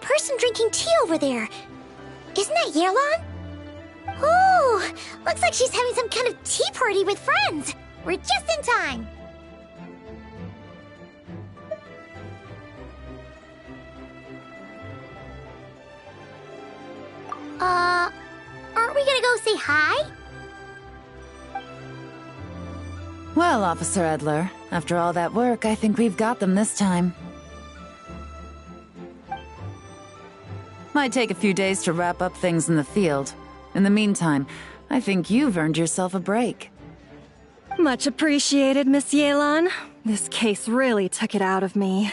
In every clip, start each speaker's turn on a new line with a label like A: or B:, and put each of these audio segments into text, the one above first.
A: person drinking tea over there. Isn't that Yelan? Ooh, looks like she's having some kind of tea party with friends. We're just in time. Aren't we gonna go say hi?
B: Well, Officer Edler, after all that work, I think we've got them this time. Might take a few days to wrap up things in the field. In the meantime, I think you've earned yourself a break.
C: Much appreciated, Miss Yelan. This case really took it out of me.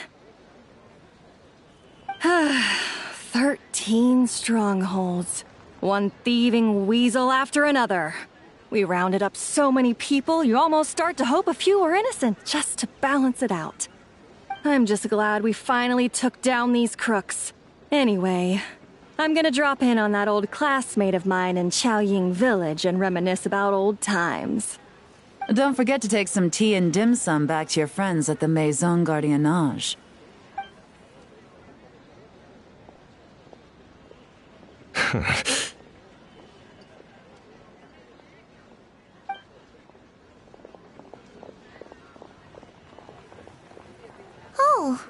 C: 13 strongholds. One thieving weasel after another. We rounded up so many people, you almost start to hope a few were innocent, just to balance it out. I'm just glad we finally took down these crooks. Anyway, I'm gonna drop in on that old classmate of mine in Chaoying Village and reminisce about old times.
B: Don't forget to take some tea and dim sum back to your friends at the Maison Gardiennage.
A: Oh,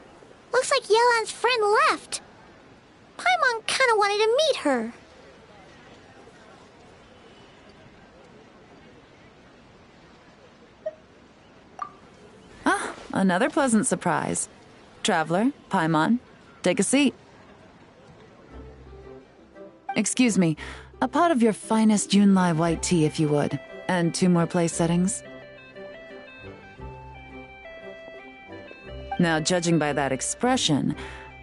A: looks like Yelan's friend left. Paimon kinda wanted to meet her.
B: Ah, another pleasant surprise. Traveler, Paimon, take a seat. Excuse me, a pot of your finest Yunlai white tea if you would, and 2 more place settings. Now, judging by that expression,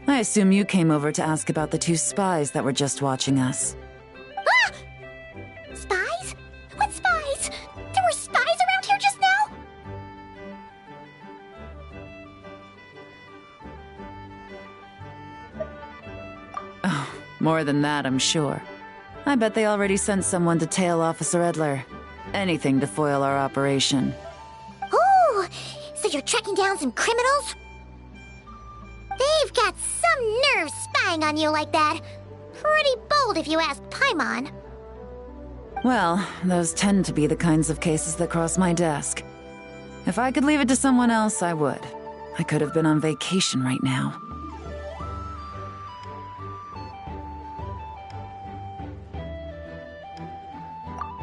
B: I assume you came over to ask about the 2 spies that were just watching us.
A: Ah! Spies? What spies? There were spies around here just now?
B: Oh, more than that, I'm sure. I bet they already sent someone to tail Officer Edler. Anything to foil our operation.
A: Oh, so you're tracking down some criminals? They've got some nerve spying on you like that. Pretty bold if you ask Paimon.
B: Well, those tend to be the kinds of cases that cross my desk. If I could leave it to someone else, I would. I could have been on vacation right now.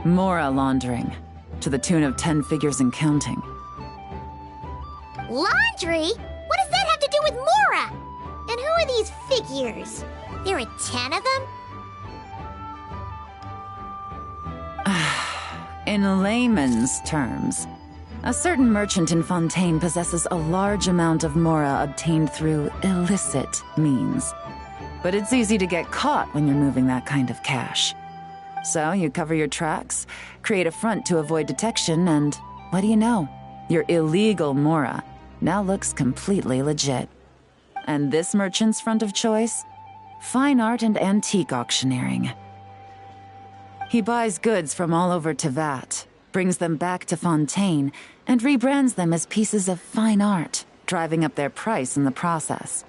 B: Mora laundering, to the tune of 10 figures and counting.
A: Laundry? What does that have to do with Mora? And who are these figures? There are 10 of them?
B: In layman's terms, a certain merchant in Fontaine possesses a large amount of Mora obtained through illicit means. But it's easy to get caught when you're moving that kind of cash. So you cover your tracks, create a front to avoid detection, and what do you know? Your illegal Mora now looks completely legit. And this merchant's front of choice? Fine art and antique auctioneering. He buys goods from all over Tevat, brings them back to Fontaine, and rebrands them as pieces of fine art, driving up their price in the process.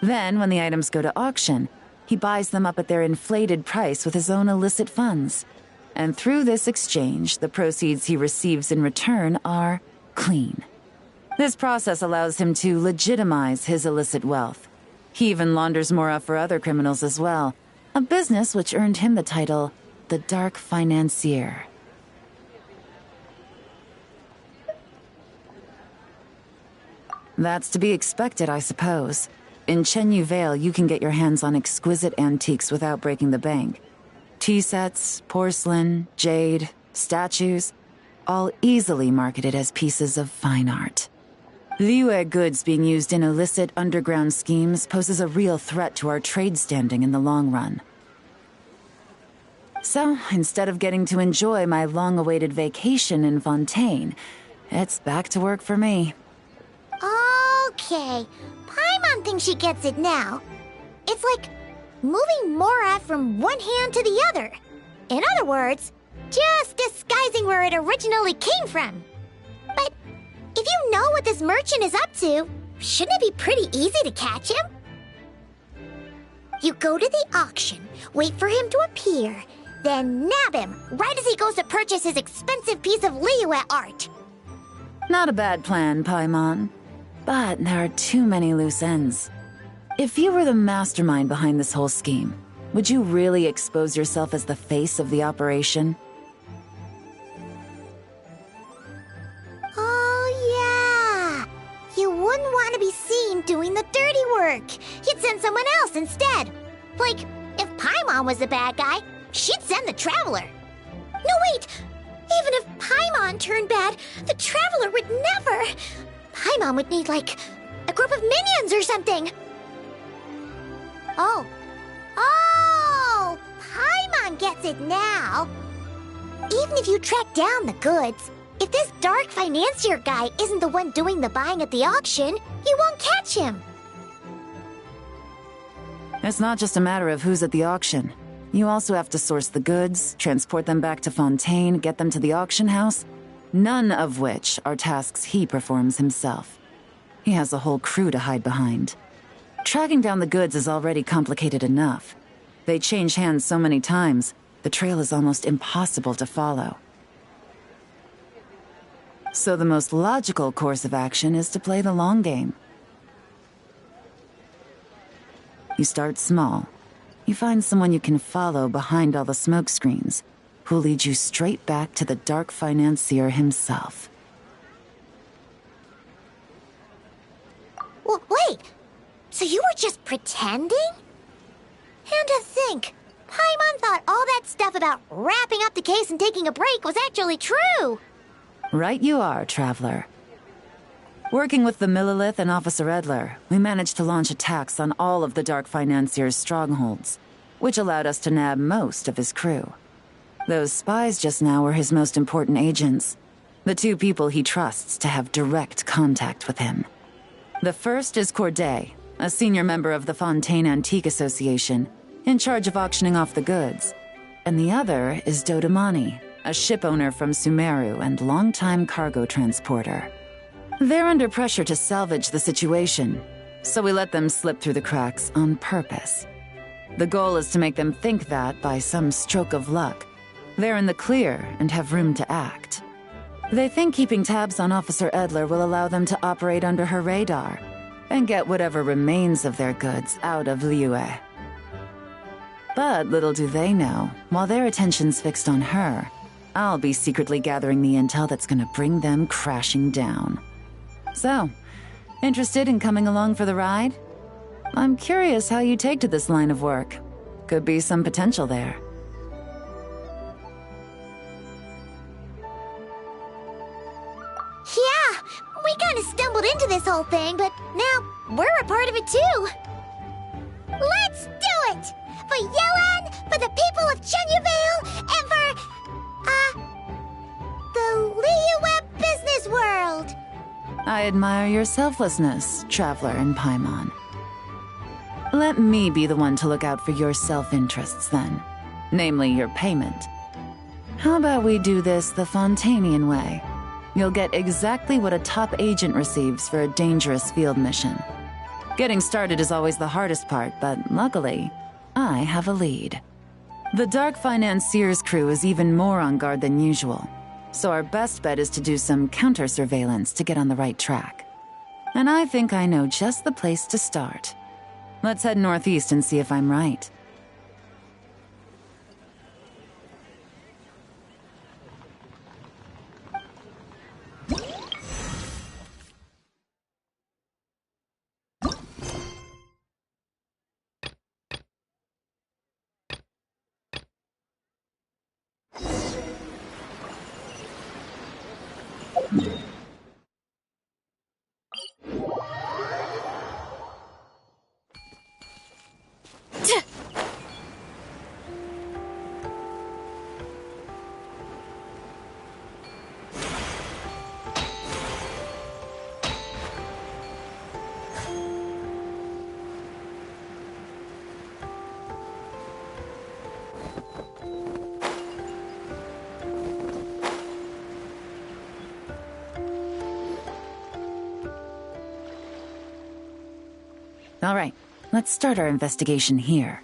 B: Then, when the items go to auction, he buys them up at their inflated price with his own illicit funds. And through this exchange, the proceeds he receives in return are clean. This process allows him to legitimize his illicit wealth. He even launders Mora for other criminals as well, a business which earned him the title, the Dark Financier. That's to be expected, I suppose. In Chenyu Vale, you can get your hands on exquisite antiques without breaking the bank. Tea sets, porcelain, jade, statues, all easily marketed as pieces of fine art. Liyue goods being used in illicit underground schemes poses a real threat to our trade standing in the long run. So, instead of getting to enjoy my long-awaited vacation in Fontaine, it's back to work for me.
A: Okay, Paimon thinks she gets it now. It's like moving Mora from one hand to the other. In other words, just disguising where it originally came from. But if you know what this merchant is up to, shouldn't it be pretty easy to catch him? You go to the auction, wait for him to appear, then nab him right as he goes to purchase his expensive piece of Liyue art.
B: Not a bad plan, Paimon. But there are too many loose ends. If you were the mastermind behind this whole scheme, would you really expose yourself as the face of the operation?
A: Oh, yeah. You wouldn't want to be seen doing the dirty work. You'd send someone else instead. Like, if Paimon was the bad guy, she'd send the Traveler. No, wait! Even if Paimon turned bad, the Traveler would never. Paimon would need, like, a group of minions or something. Oh, Paimon gets it now. Even if you track down the goods, if this dark financier guy isn't the one doing the buying at the auction, you won't catch him.
B: It's not just a matter of who's at the auction. You also have to source the goods, transport them back to Fontaine, get them to the auction house, none of which are tasks he performs himself. He has a whole crew to hide behind. Tracking down the goods is already complicated enough. They change hands so many times, the trail is almost impossible to follow. So the most logical course of action is to play the long game. You start small. You find someone you can follow behind all the smoke screens, who'll lead you straight back to the dark financier himself.
A: Wait, so you were just pretending? And to think, Paimon thought all that stuff about wrapping up the case and taking a break was actually true.
B: Right you are, Traveler. Working with the Millilith and Officer Edler, we managed to launch attacks on all of the Dark Financier's strongholds, which allowed us to nab most of his crew. Those spies just now were his most important agents, the two people he trusts to have direct contact with him. The first is Corday, a senior member of the Fontaine Antique Association, in charge of auctioning off the goods. And the other is Dodamani, a ship owner from Sumeru and longtime cargo transporter. They're under pressure to salvage the situation, so we let them slip through the cracks on purpose. The goal is to make them think that, by some stroke of luck, they're in the clear and have room to act. They think keeping tabs on Officer Edler will allow them to operate under her radar and get whatever remains of their goods out of Liyue. But little do they know, while their attention's fixed on her, I'll be secretly gathering the intel that's gonna bring them crashing down. So, interested in coming along for the ride? I'm curious how you take to this line of work. Could be some potential there.
A: Yeah, we kind of stumbled into this whole thing, but now we're a part of it too. Let's do it! For Yoan, for the people of Chenyavale, and for, the Liyue business world!
B: I admire your selflessness, Traveler and Paimon. Let me be the one to look out for your self-interests then, namely your payment. How about we do this the Fontainian way? You'll get exactly what a top agent receives for a dangerous field mission. Getting started is always the hardest part, but luckily, I have a lead. The Dark Financier's crew is even more on guard than usual, so our best bet is to do some counter-surveillance to get on the right track. And I think I know just the place to start. Let's head northeast and see if I'm right. All right, let's start our investigation here.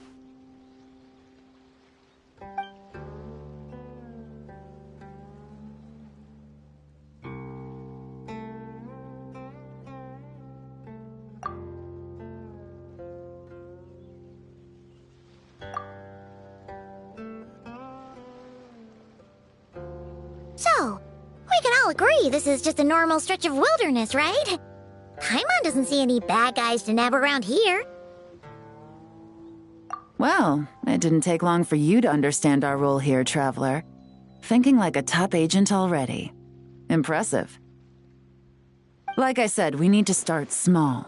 A: So, we can all agree this is just a normal stretch of wilderness, right? Paimon doesn't see any bad guys to nab around here.
B: Well, it didn't take long for you to understand our role here, Traveler. Thinking like a top agent already. Impressive. Like I said, we need to start small.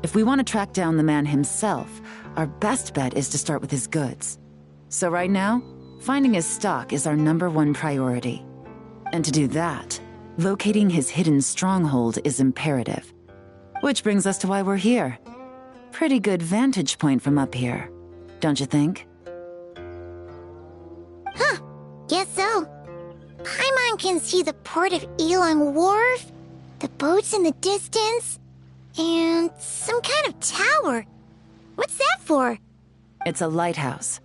B: If we want to track down the man himself, our best bet is to start with his goods. So right now, finding his stock is our #1 priority. And to do that, locating his hidden stronghold is imperative. Which brings us to why we're here. Pretty good vantage point from up here, don't you think?
A: Huh, guess so. Paimon can see the port of Elong Wharf, the boats in the distance, and some kind of tower. What's that for?
B: It's a lighthouse.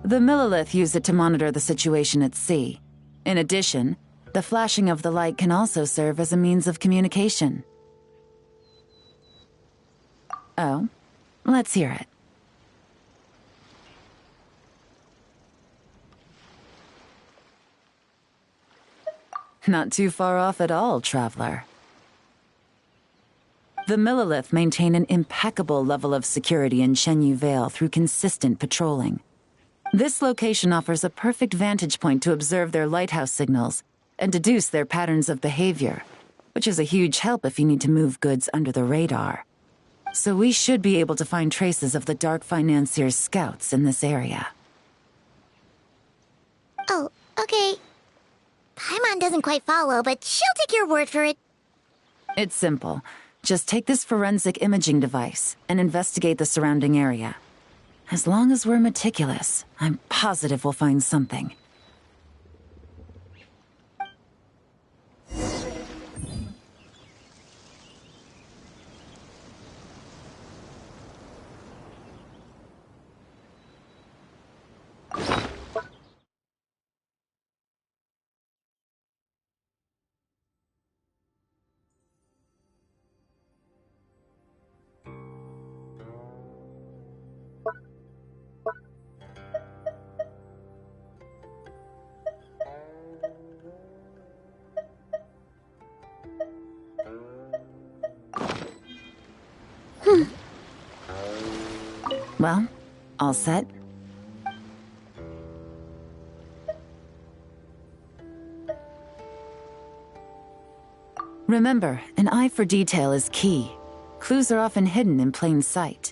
B: The Millilith use it to monitor the situation at sea. In addition, the flashing of the light can also serve as a means of communication. Oh, let's hear it. Not too far off at all, Traveler. The Millilith maintain an impeccable level of security in Shenyu Vale through consistent patrolling. This location offers a perfect vantage point to observe their lighthouse signals and deduce their patterns of behavior, which is a huge help if you need to move goods under the radar. So we should be able to find traces of the Dark Financier's scouts in this area.
A: Oh, okay. Paimon doesn't quite follow, but she'll take your word for it.
B: It's simple. Just take this forensic imaging device and investigate the surrounding area. As long as we're meticulous, I'm positive we'll find something. Well, all set? Remember, an eye for detail is key. Clues are often hidden in plain sight.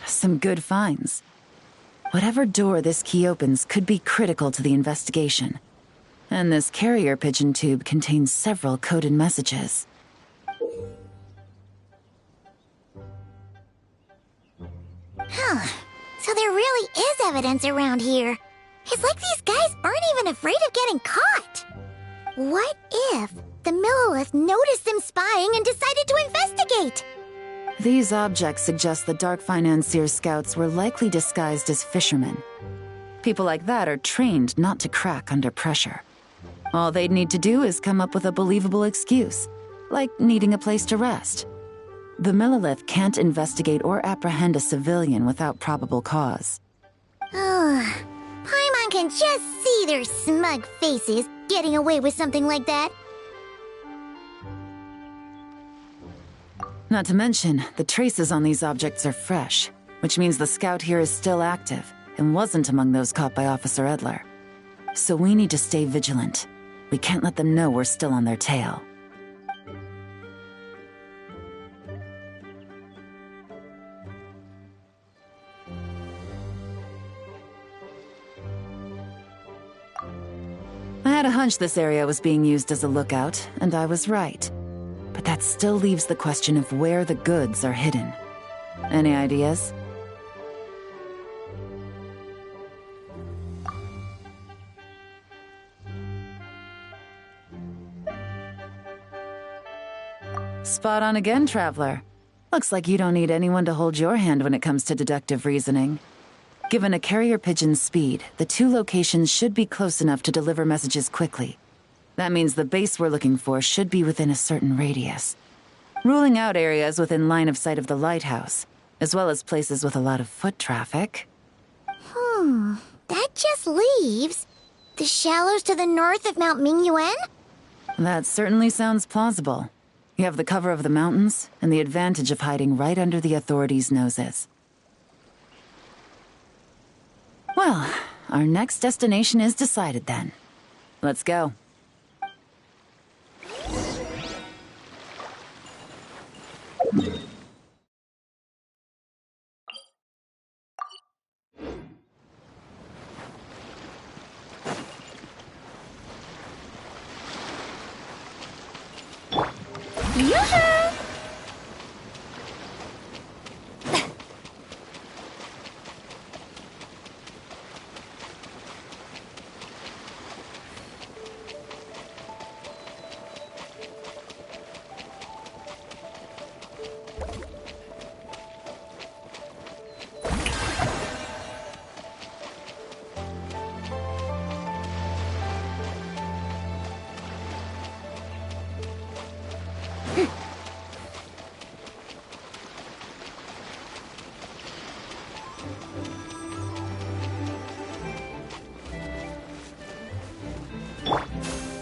B: Some good finds. Whatever door this key opens could be critical to the investigation. And this carrier pigeon tube contains several coded messages.
A: Huh. So there really is evidence around here. It's like these guys aren't even afraid of getting caught. What if the Millilith noticed them spying and decided to investigate?
B: These objects suggest the Dark Financier scouts were likely disguised as fishermen. People like that are trained not to crack under pressure. All they'd need to do is come up with a believable excuse, like needing a place to rest. The Millilith can't investigate or apprehend a civilian without probable cause.
A: Oh, Paimon can just see their smug faces getting away with something like that.
B: Not to mention, the traces on these objects are fresh, which means the scout here is still active and wasn't among those caught by Officer Edler. So we need to stay vigilant. We can't let them know we're still on their tail. I had a hunch this area was being used as a lookout, and I was right. But that still leaves the question of where the goods are hidden. Any ideas? Spot on again, Traveler. Looks like you don't need anyone to hold your hand when it comes to deductive reasoning. Given a carrier pigeon's speed, the two locations should be close enough to deliver messages quickly. That means the base we're looking for should be within a certain radius. Ruling out areas within line of sight of the lighthouse, as well as places with a lot of foot traffic.
A: That just leaves the shallows to the north of Mount Mingyuan?
B: That certainly sounds plausible. You have the cover of the mountains, and the advantage of hiding right under the authorities' noses. Well, our next destination is decided then. Let's go.
A: Yoo-hoo!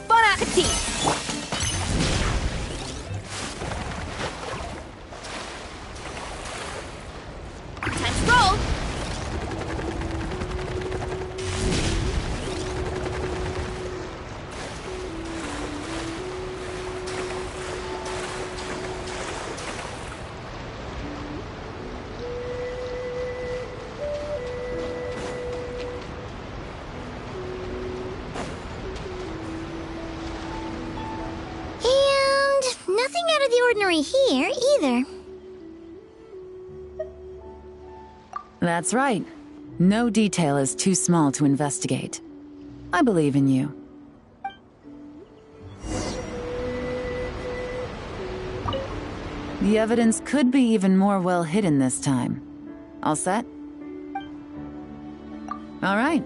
C: Bon appetit! Time to roll!
A: Nothing out of the ordinary here, either.
B: That's right. No detail is too small to investigate. I believe in you. The evidence could be even more well hidden this time. All set? All right.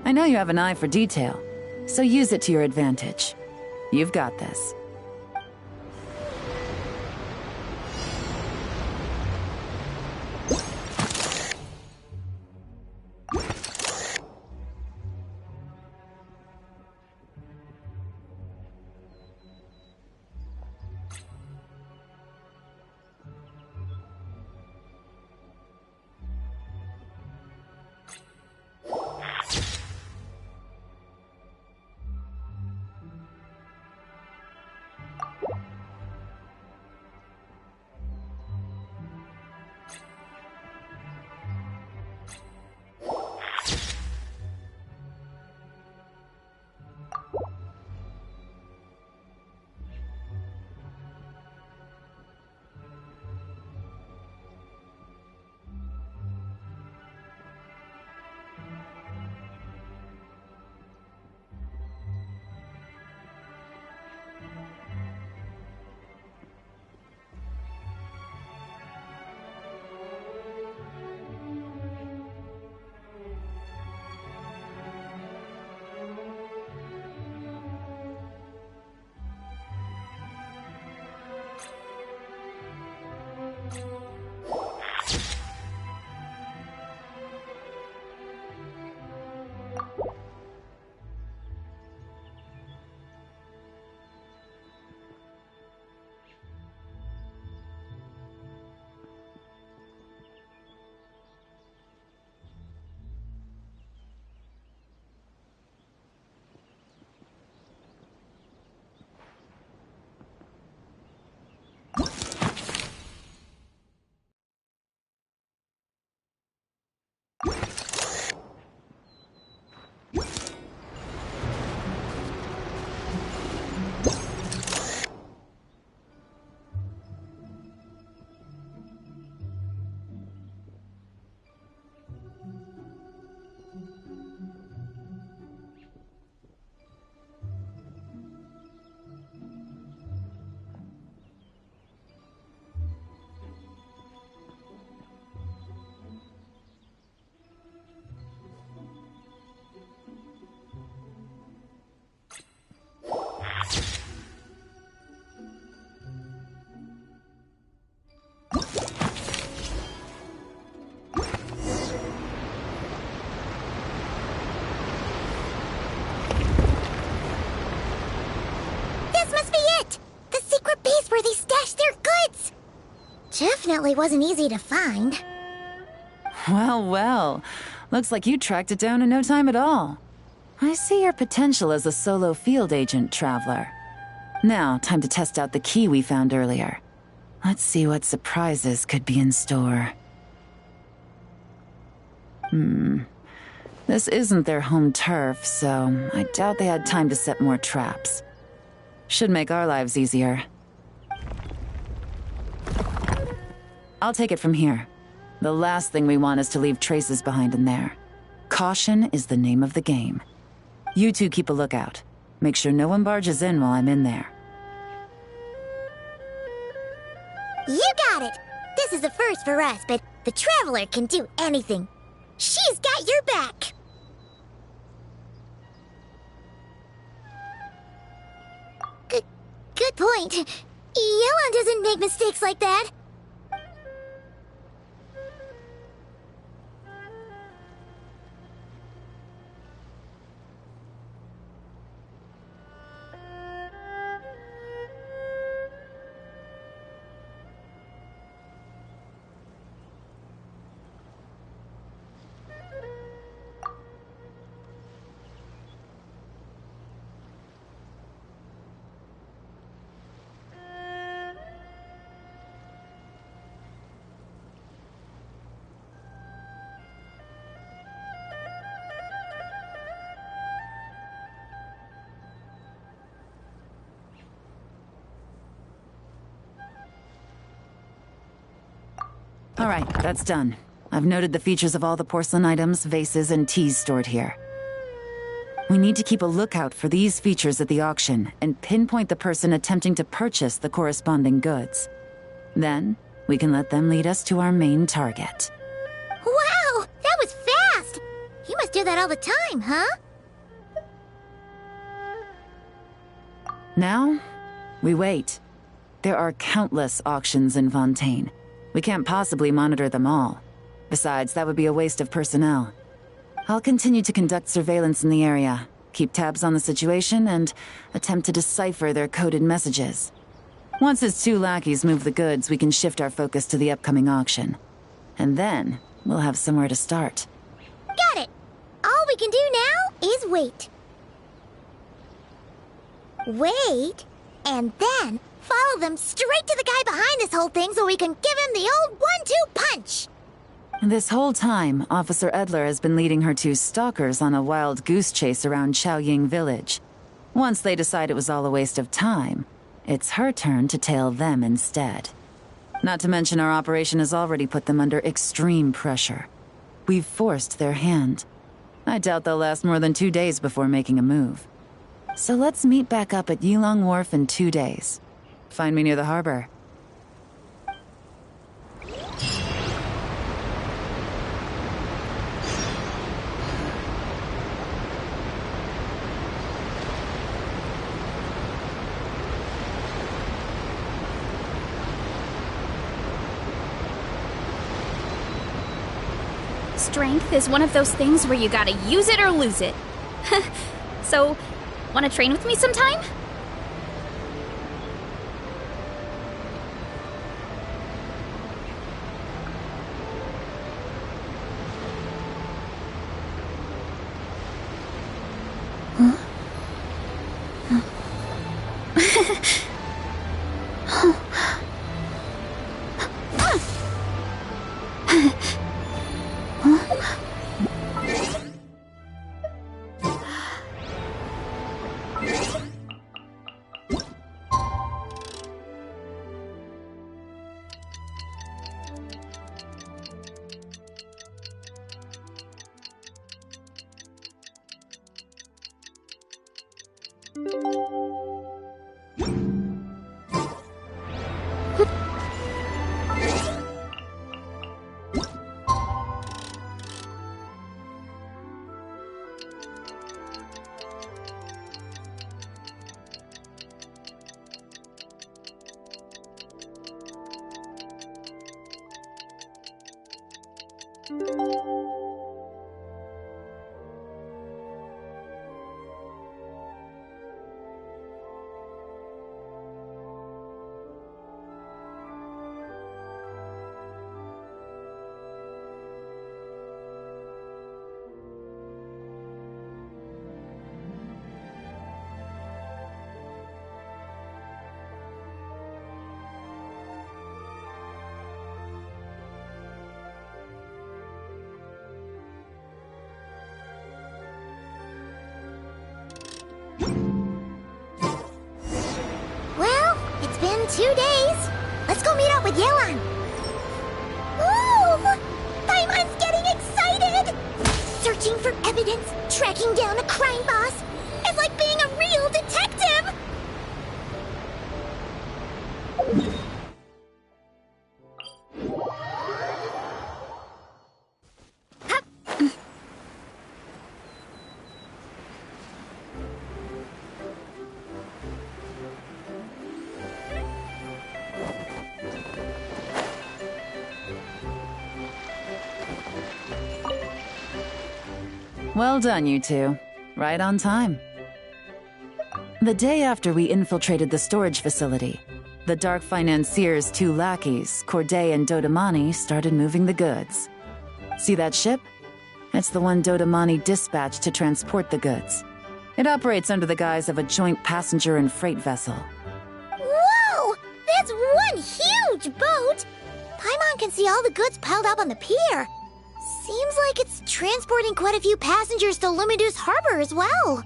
B: I know you have an eye for detail, so use it to your advantage. You've got this.
A: where they stashed their goods. Definitely wasn't easy to find.
B: Well, well. Looks like you tracked it down in no time at all. I see your potential as a solo field agent, Traveler. Now, time to test out the key we found earlier. Let's see what surprises could be in store. This isn't their home turf, so I doubt they had time to set more traps. Should make our lives easier. I'll take it from here. The last thing we want is to leave traces behind in there. Caution is the name of the game. You two keep a lookout. Make sure no one barges in while I'm in there.
A: You got it! This is a first for us, but the Traveler can do anything. She's got your back! Good point. Yelan doesn't make mistakes like that.
B: All right, that's done. I've noted the features of all the porcelain items, vases, and teas stored here. We need to keep a lookout for these features at the auction and pinpoint the person attempting to purchase the corresponding goods. Then, we can let them lead us to our main target.
A: Wow! That was fast! You must do that all the time, huh?
B: Now, we wait. There are countless auctions in Fontaine. We can't possibly monitor them all. Besides, that would be a waste of personnel. I'll continue to conduct surveillance in the area, keep tabs on the situation, and attempt to decipher their coded messages. Once his two lackeys move the goods, we can shift our focus to the upcoming auction. And then, we'll have somewhere to start.
A: Got it! All we can do now is wait. Wait, and then follow them straight to the guy behind this whole thing so we can give him the old 1-2 punch!
B: This whole time, Officer Edler has been leading her two stalkers on a wild goose chase around Chaoying Village. Once they decide it was all a waste of time, it's her turn to tail them instead. Not to mention our operation has already put them under extreme pressure. We've forced their hand. I doubt they'll last more than 2 days before making a move. So let's meet back up at Yilong Wharf in 2 days. Find me near the harbor.
D: Strength is one of those things where you gotta use it or lose it. So, wanna train with me sometime?
A: 2 days. Let's go meet up with Yelan. Ooh! Paimon's getting excited! Searching for evidence, tracking down a crime boss. It's like being a real detective!
B: Well done, you two. Right on time. The day after we infiltrated the storage facility, the Dark Financier's 2 lackeys, Corday and Dodamani, started moving the goods. See that ship? It's the one Dodamani dispatched to transport the goods. It operates under the guise of a joint passenger and freight vessel.
A: Whoa! That's one huge boat! Paimon can see all the goods piled up on the pier. Seems like it's transporting quite a few passengers to Lumidus Harbor as well.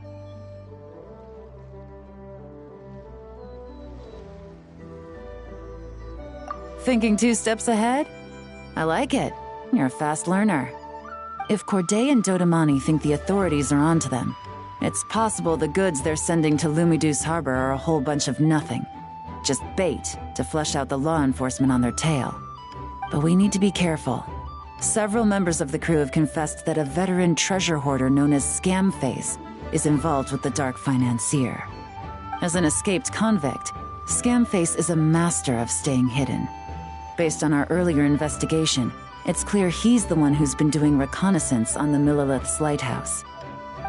B: Thinking 2 steps ahead? I like it. You're a fast learner. If Corday and Dodamani think the authorities are onto them, it's possible the goods they're sending to Lumidus Harbor are a whole bunch of nothing. Just bait to flush out the law enforcement on their tail. But we need to be careful. Several members of the crew have confessed that a veteran treasure hoarder known as Scamface is involved with the Dark Financier. As an escaped convict, Scamface is a master of staying hidden. Based on our earlier investigation, it's clear he's the one who's been doing reconnaissance on the Millilith's lighthouse.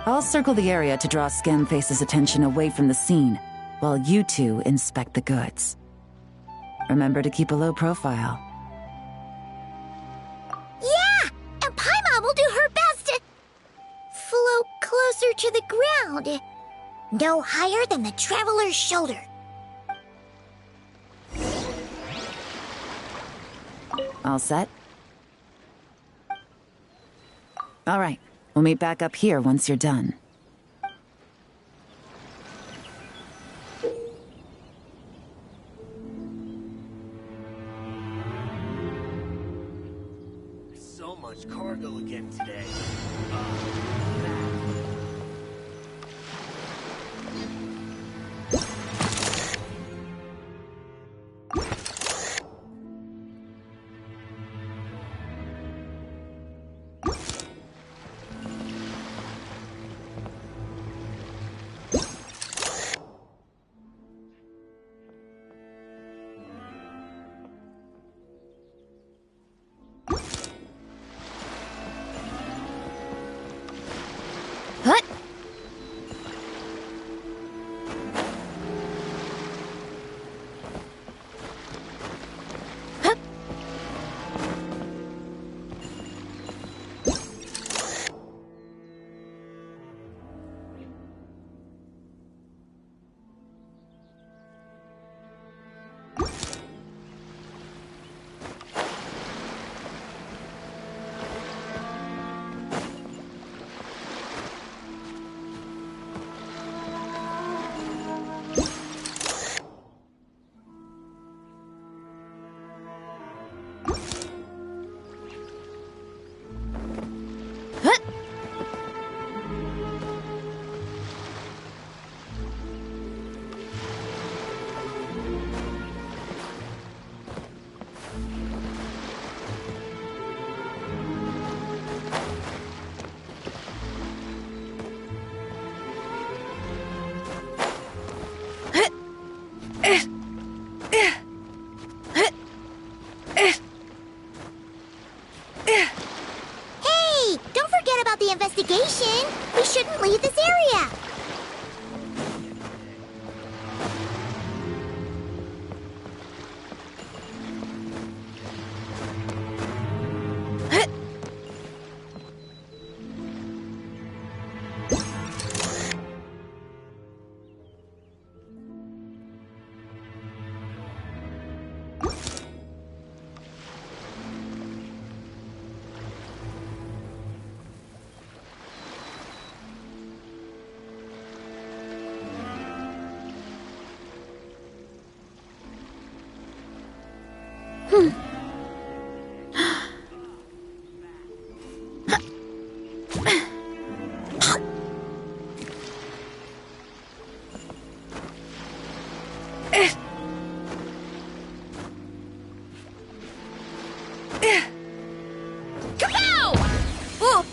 B: I'll circle the area to draw Scamface's attention away from the scene, while you two inspect the goods. Remember to keep a low profile.
A: Yeah! And Paimon will do her best to float closer to the ground. No higher than the traveler's shoulder.
B: All set? All right, we'll meet back up here once you're done.
E: So much cargo again today.
A: Hut! Hup! Hut! Hey, don't forget about the investigation. We shouldn't leave this area.
C: Kapow! Ooh.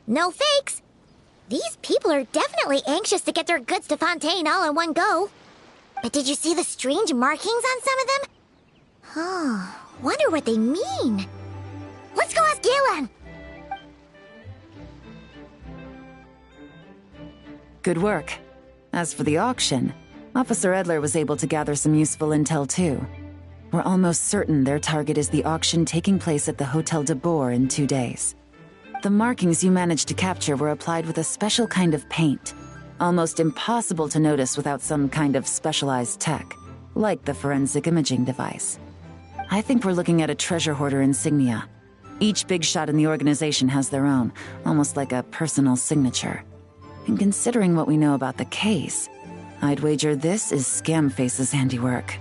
A: No fakes. These people are definitely anxious to get their goods to Fontaine all in one go. But did you see the strange markings on some of them? Oh, wonder what they mean. Let's go ask Yelan.
B: Good work. As for the auction, Officer Edler was able to gather some useful intel too. We're almost certain their target is the auction taking place at the Hotel de Boer in 2 days. The markings you managed to capture were applied with a special kind of paint, almost impossible to notice without some kind of specialized tech, like the forensic imaging device. I think we're looking at a treasure hoarder insignia. Each big shot in the organization has their own, almost like a personal signature. And considering what we know about the case, I'd wager this is Scamface's handiwork.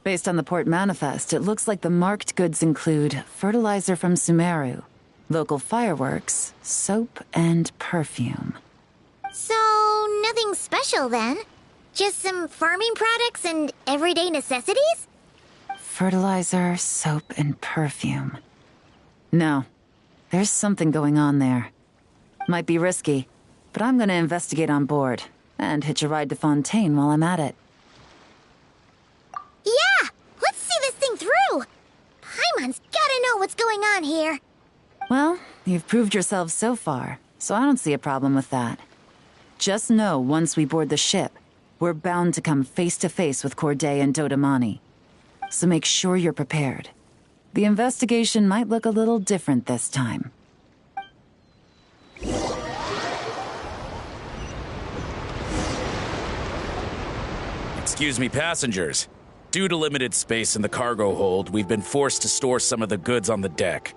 B: Based on the port manifest, it looks like the marked goods include fertilizer from Sumeru, local fireworks, soap, and perfume.
A: So, nothing special then? Just some farming products and everyday necessities?
B: Fertilizer, soap, and perfume. No, there's something going on there. Might be risky, but I'm gonna investigate on board, and hitch a ride to Fontaine while I'm at it.
A: Yeah! Let's see this thing through! Paimon's gotta know what's going on here.
B: Well, you've proved yourself so far, so I don't see a problem with that. Just know once we board the ship, we're bound to come face to face with Corday and Dodamani. So make sure you're prepared. The investigation might look a little different this time.
F: Excuse me, passengers. Due to limited space in the cargo hold, we've been forced to store some of the goods on the deck.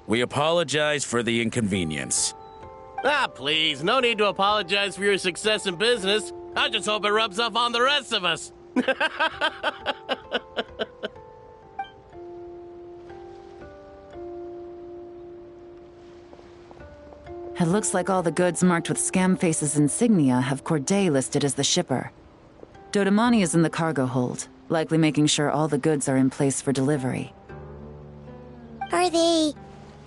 F: We apologize for the inconvenience.
E: Ah, please, no need to apologize for your success in business. I just hope it rubs off on the rest of us.
B: It looks like all the goods marked with Scamface's insignia have Corday listed as the shipper. Dodamani is in the cargo hold, likely making sure all the goods are in place for delivery.
A: Are they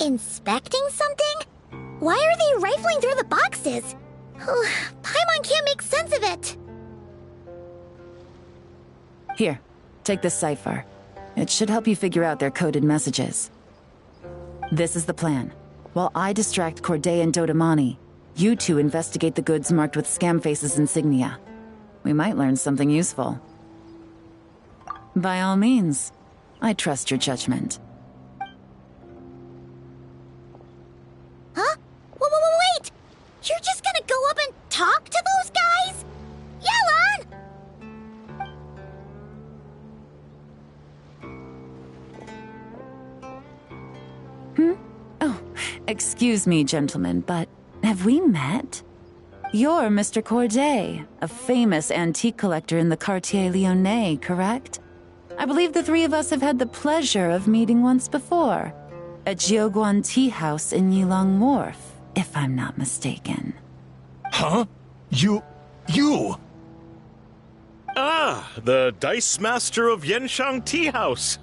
A: inspecting something? Why are they rifling through the boxes? Paimon can't make sense of it.
B: Here, take this cipher. It should help you figure out their coded messages. This is the plan. While I distract Corday and Dodamani, you two investigate the goods marked with Scamface's insignia. We might learn something useful. By all means, I trust your judgment.
A: Huh? Wait! You're just gonna go up and talk to those guys? Yelan!
B: Oh, excuse me, gentlemen, but have we met? You're Mr. Corday, a famous antique collector in the Quartier Lyonnais, correct? I believe the three of us have had the pleasure of meeting once before, at Jiuguan Tea House in Yilong Wharf, if I'm not mistaken.
G: Huh? You... Ah, the Dice Master of Yenshang Tea House.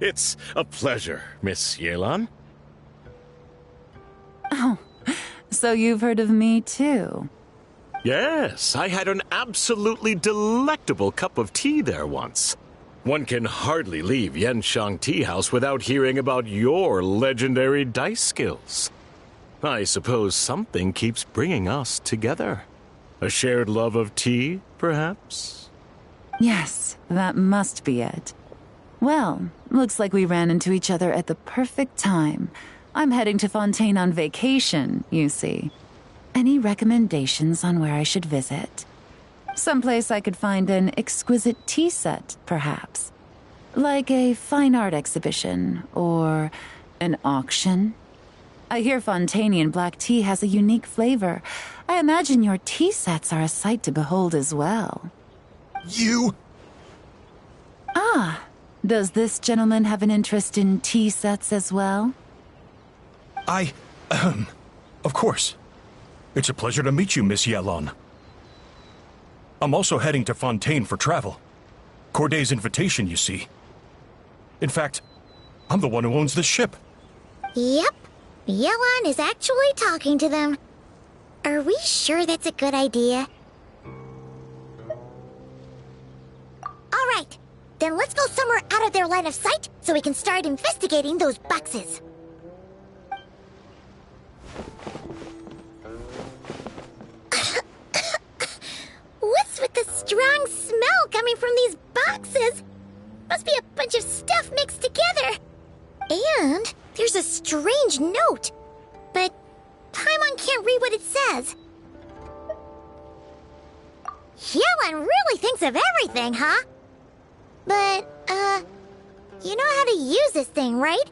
G: It's a pleasure, Miss Yelan.
B: Oh, so you've heard of me too?
G: Yes, I had an absolutely delectable cup of tea there once. One can hardly leave Yenshang Tea House without hearing about your legendary dice skills. I suppose something keeps bringing us together. A shared love of tea, perhaps?
B: Yes, that must be it. Well, looks like we ran into each other at the perfect time. I'm heading to Fontaine on vacation, you see. Any recommendations on where I should visit? Someplace I could find an exquisite tea set, perhaps. Like a fine art exhibition, or an auction. I hear Fontainian black tea has a unique flavor. I imagine your tea sets are a sight to behold as well.
H: You...
B: Ah, does this gentleman have an interest in tea sets as well?
H: Of course. It's a pleasure to meet you, Miss Yelon. I'm also heading to Fontaine for travel. Corday's invitation, you see. In fact, I'm the one who owns this ship.
A: Yep. Yelon is actually talking to them. Are we sure that's a good idea? Alright, then let's go somewhere out of their line of sight so we can start investigating those boxes. What's with the strong smell coming from these boxes? Must be a bunch of stuff mixed together. And there's a strange note. But Paimon can't read what it says. Yelon really thinks of everything, huh? But, you know how to use this thing, right?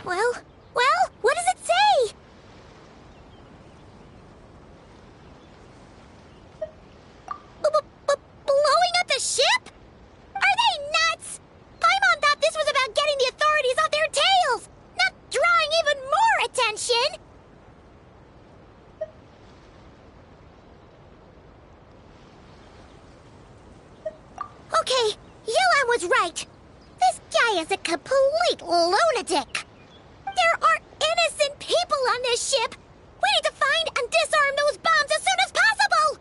A: Well, what does it say? Blowing up the ship? Are they nuts? Paimon thought this was about getting the authorities off their tails, not drawing even more attention. Okay, Yelon was right. This guy is a complete lunatic. There are innocent people on this ship. We need to find and disarm those bombs as soon as possible.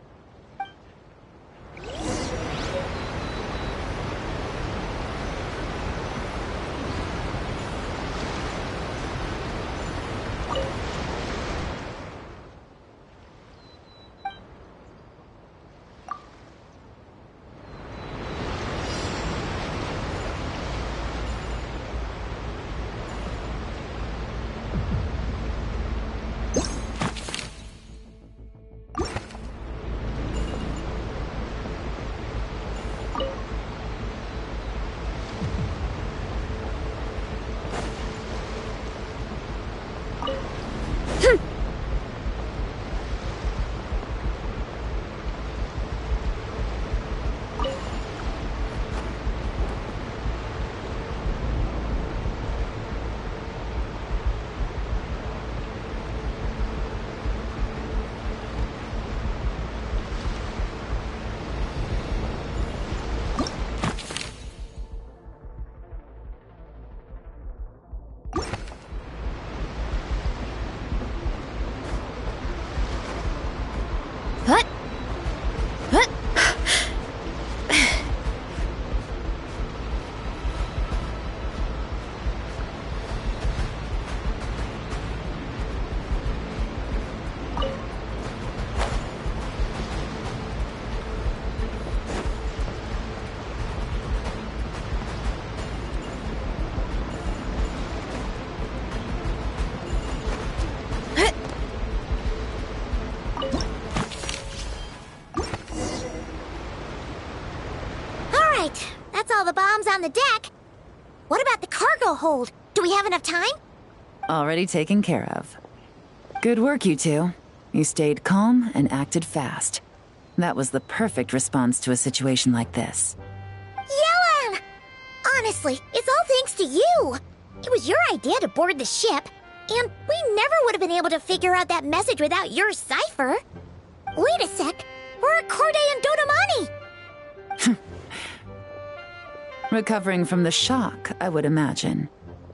A: all the bombs on the deck. What about the cargo hold? Do we have enough time?
B: Already taken care of. Good work, you two. You stayed calm and acted fast. That was the perfect response to a situation like this.
A: Yelan! Honestly, it's all thanks to you. It was your idea to board the ship, and we never would have been able to figure out that message without your cipher. Wait a sec. Where are Corday and Dodamani?
B: Recovering from the shock, I would imagine.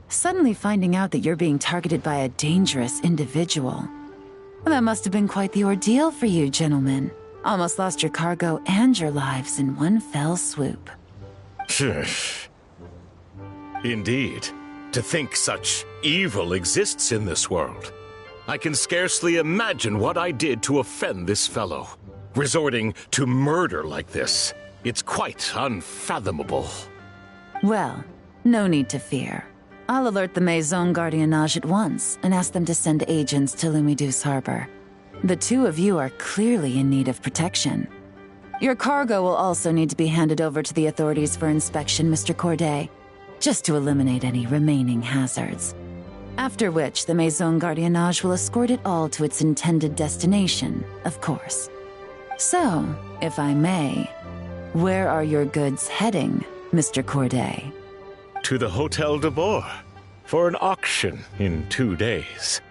B: Suddenly finding out that you're being targeted by a dangerous individual. Well, that must have been quite the ordeal for you, gentlemen. Almost lost your cargo and your lives in one fell swoop.
G: Indeed. To think such evil exists in this world. I can scarcely imagine what I did to offend this fellow. Resorting to murder like this. It's quite unfathomable.
B: Well, no need to fear. I'll alert the Maison Gardiennage at once and ask them to send agents to Lumideus Harbor. The two of you are clearly in need of protection. Your cargo will also need to be handed over to the authorities for inspection, Mr. Corday, just to eliminate any remaining hazards. After which, the Maison Gardiennage will escort it all to its intended destination, of course. So, if I may, where are your goods heading, Mr. Corday?
G: To the Hotel de Boer for an auction in 2 days.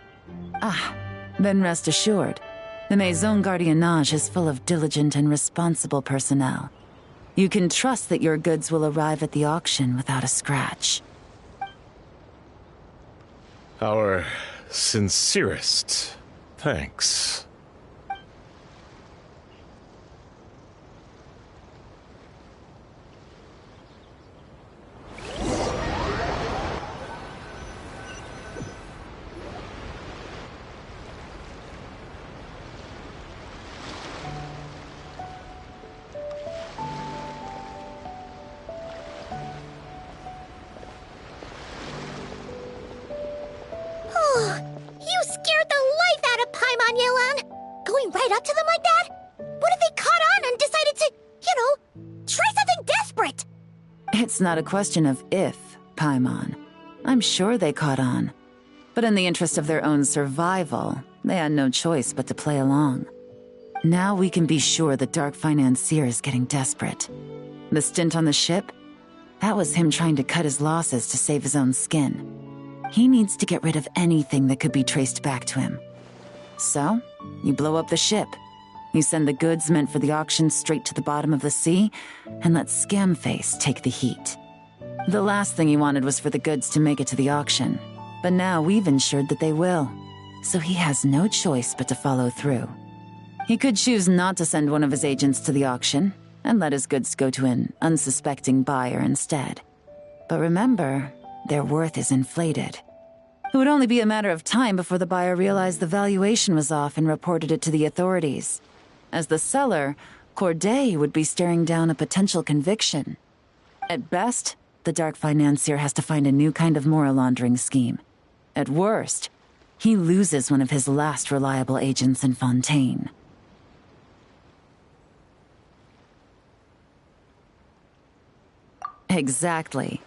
B: Then rest assured, the Maison Gardiennage is full of diligent and responsible personnel. You can trust that your goods will arrive at the auction without a scratch.
G: Our sincerest thanks.
A: You scared the life out of Paimon, Yelan! Going right up to them like that? What if they caught on and decided to, try something desperate?
B: It's not a question of if, Paimon. I'm sure they caught on. But in the interest of their own survival, they had no choice but to play along. Now we can be sure the Dark Financier is getting desperate. The stint on the ship? That was him trying to cut his losses to save his own skin. He needs to get rid of anything that could be traced back to him. So, you blow up the ship. You send the goods meant for the auction straight to the bottom of the sea, and let Scamface take the heat. The last thing he wanted was for the goods to make it to the auction, but now we've ensured that they will, so he has no choice but to follow through. He could choose not to send one of his agents to the auction, and let his goods go to an unsuspecting buyer instead. But remember, their worth is inflated. It would only be a matter of time before the buyer realized the valuation was off and reported it to the authorities. As the seller, Corday would be staring down a potential conviction. At best, the Dark Financier has to find a new kind of moral laundering scheme. At worst, he loses one of his last reliable agents in Fontaine. Exactly.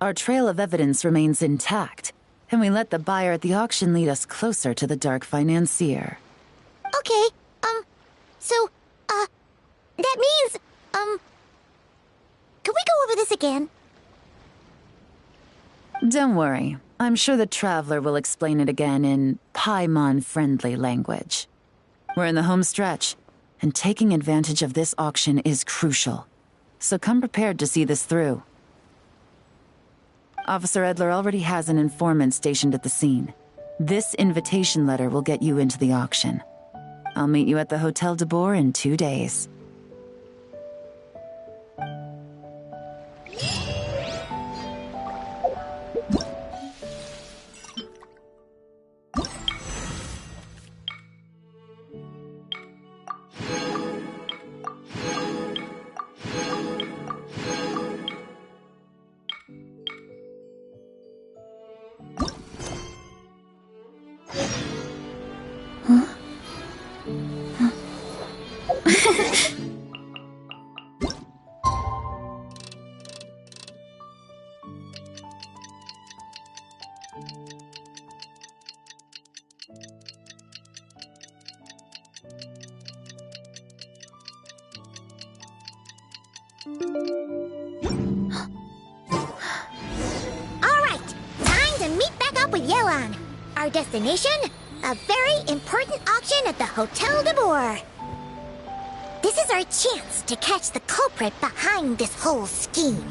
B: Our trail of evidence remains intact, and we let the buyer at the auction lead us closer to the Dark Financier.
A: Okay, that means, can we go over this again?
B: Don't worry. I'm sure the Traveler will explain it again in Paimon-friendly language. We're in the home stretch, and taking advantage of this auction is crucial. So come prepared to see this through. Officer Edler already has an informant stationed at the scene. This invitation letter will get you into the auction. I'll meet you at the Hotel de Boer in 2 days.
A: Alright, time to meet back up with Yelan. Our destination? A very important auction at the Hotel de Boer. This is our chance to catch the culprit behind this whole scheme.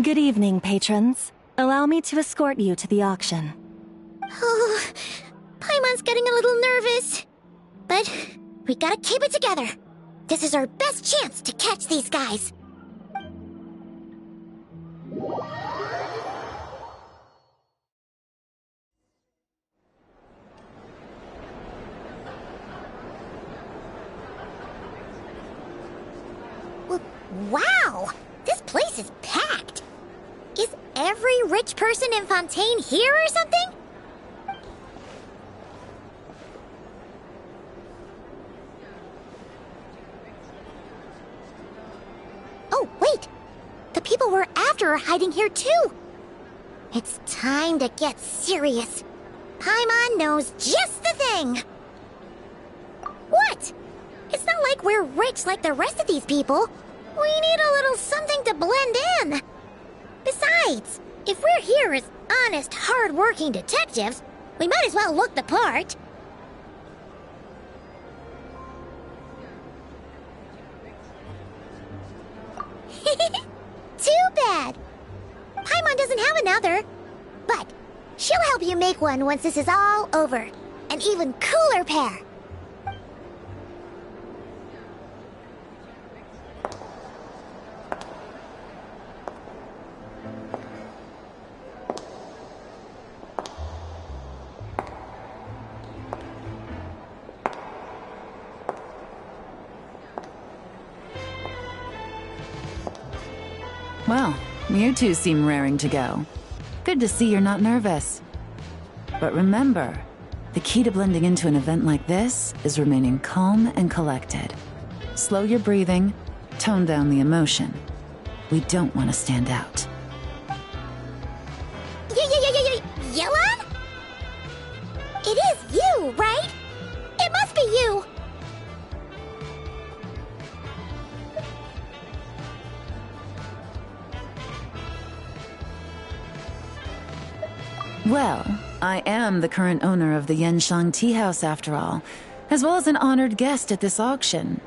C: Good evening, patrons. Allow me to escort you to the auction.
A: Oh, Paimon's getting a little nervous. But we gotta keep it together. This is our best chance to catch these guys. Wow! This place is packed. Is every rich person in Fontaine here or something? Oh, wait! The people we're after are hiding here too! It's time to get serious. Paimon knows just the thing! What? It's not like we're rich like the rest of these people. We need a little something to blend in. Besides, if we're here as honest, hard-working detectives, we might as well look the part. Too bad. Paimon doesn't have another. But she'll help you make one once this is all over. An even cooler pair.
B: Well, you two seem raring to go. Good to see you're not nervous. But remember, the key to blending into an event like this is remaining calm and collected. Slow your breathing, tone down the emotion. We don't want to stand out.
A: Yelan? It is you, right? It must be you!
B: Well, I am the current owner of the Genshin Tea House after all, as well as an honored guest at this auction.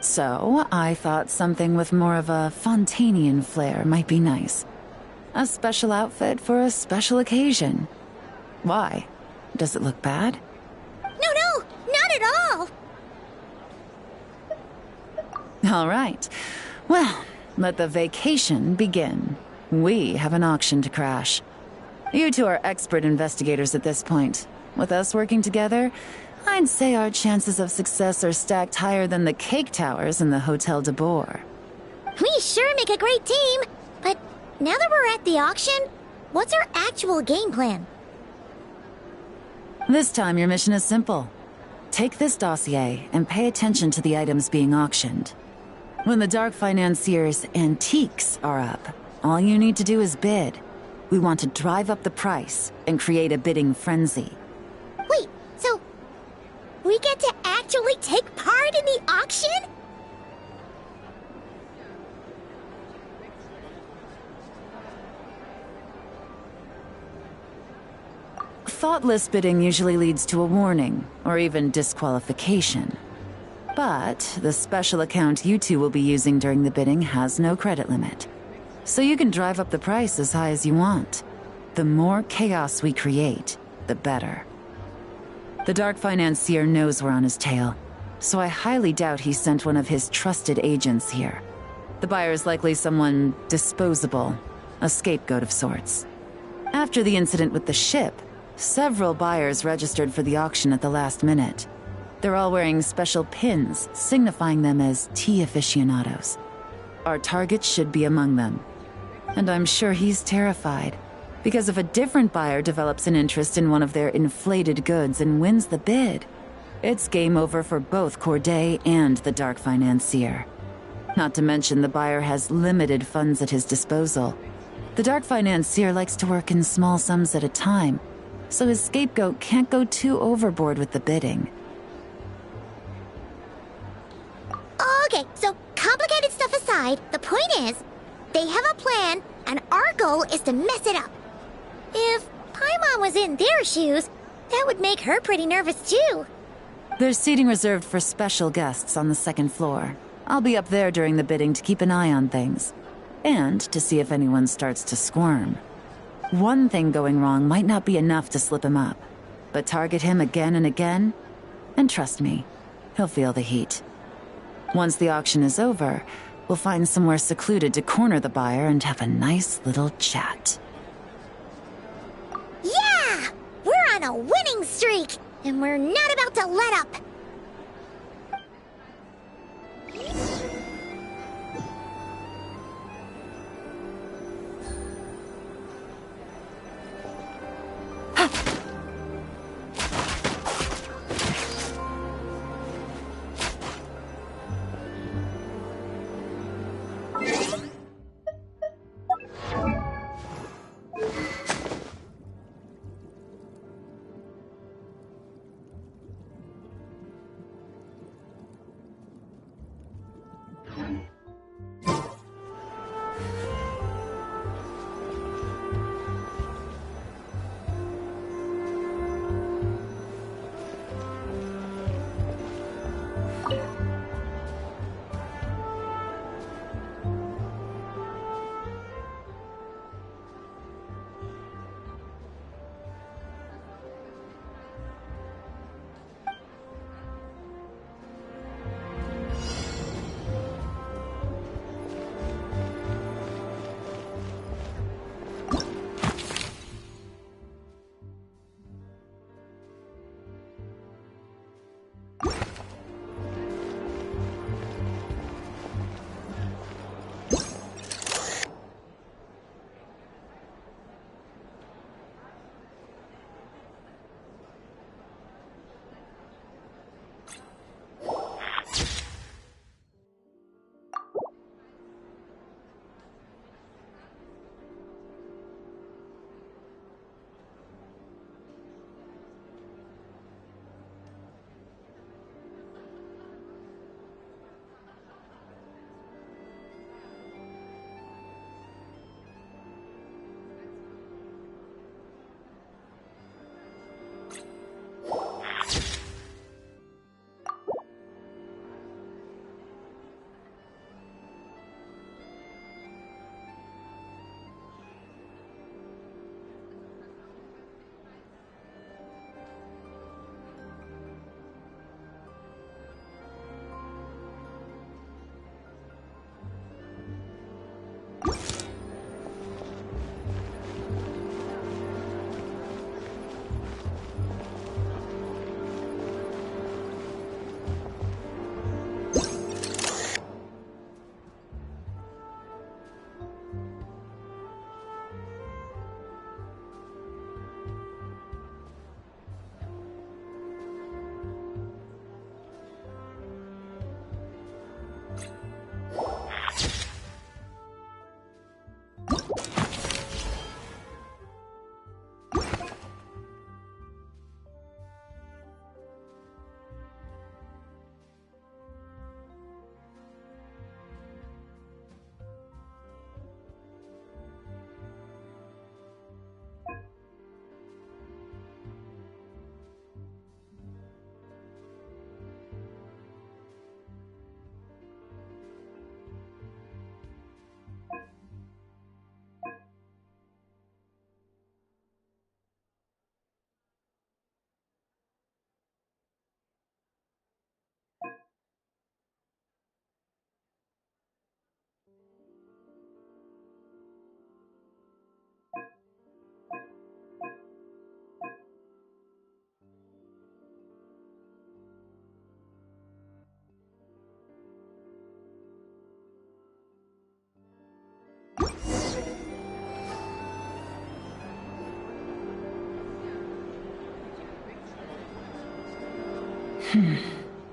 B: So, I thought something with more of a Fontainian flair might be nice. A special outfit for a special occasion. Why? Does it look bad?
A: No, not at all!
B: All right. Well, let the vacation begin. We have an auction to crash. You two are expert investigators at this point. With us working together, I'd say our chances of success are stacked higher than the cake towers in the Hotel de Boer.
A: We sure make a great team, but now that we're at the auction, what's our actual game plan?
B: This time your mission is simple. Take this dossier and pay attention to the items being auctioned. When the Dark Financier's antiques are up, all you need to do is bid. We want to drive up the price and create a bidding frenzy.
A: Wait, so we get to actually take part in the auction?
B: Thoughtless bidding usually leads to a warning, or even disqualification. But the special account you two will be using during the bidding has no credit limit. So you can drive up the price as high as you want. The more chaos we create, the better. The Dark Financier knows we're on his tail, so I highly doubt he sent one of his trusted agents here. The buyer's likely someone disposable, a scapegoat of sorts. After the incident with the ship, several buyers registered for the auction at the last minute. They're all wearing special pins, signifying them as tea aficionados. Our target should be among them. And I'm sure he's terrified, because if a different buyer develops an interest in one of their inflated goods and wins the bid, it's game over for both Corday and the Dark Financier. Not to mention the buyer has limited funds at his disposal. The Dark Financier likes to work in small sums at a time, so his scapegoat can't go too overboard with the bidding.
A: Okay, so complicated stuff aside, the point is, they have a plan, and our goal is to mess it up. If Paimon was in their shoes, that would make her pretty nervous too.
B: There's seating reserved for special guests on the second floor. I'll be up there during the bidding to keep an eye on things, and to see if anyone starts to squirm. One thing going wrong might not be enough to slip him up, but target him again and again, and trust me, he'll feel the heat. Once the auction is over, we'll find somewhere secluded to corner the buyer and have a nice little chat.
A: Yeah! We're on a winning streak, and we're not about to let up.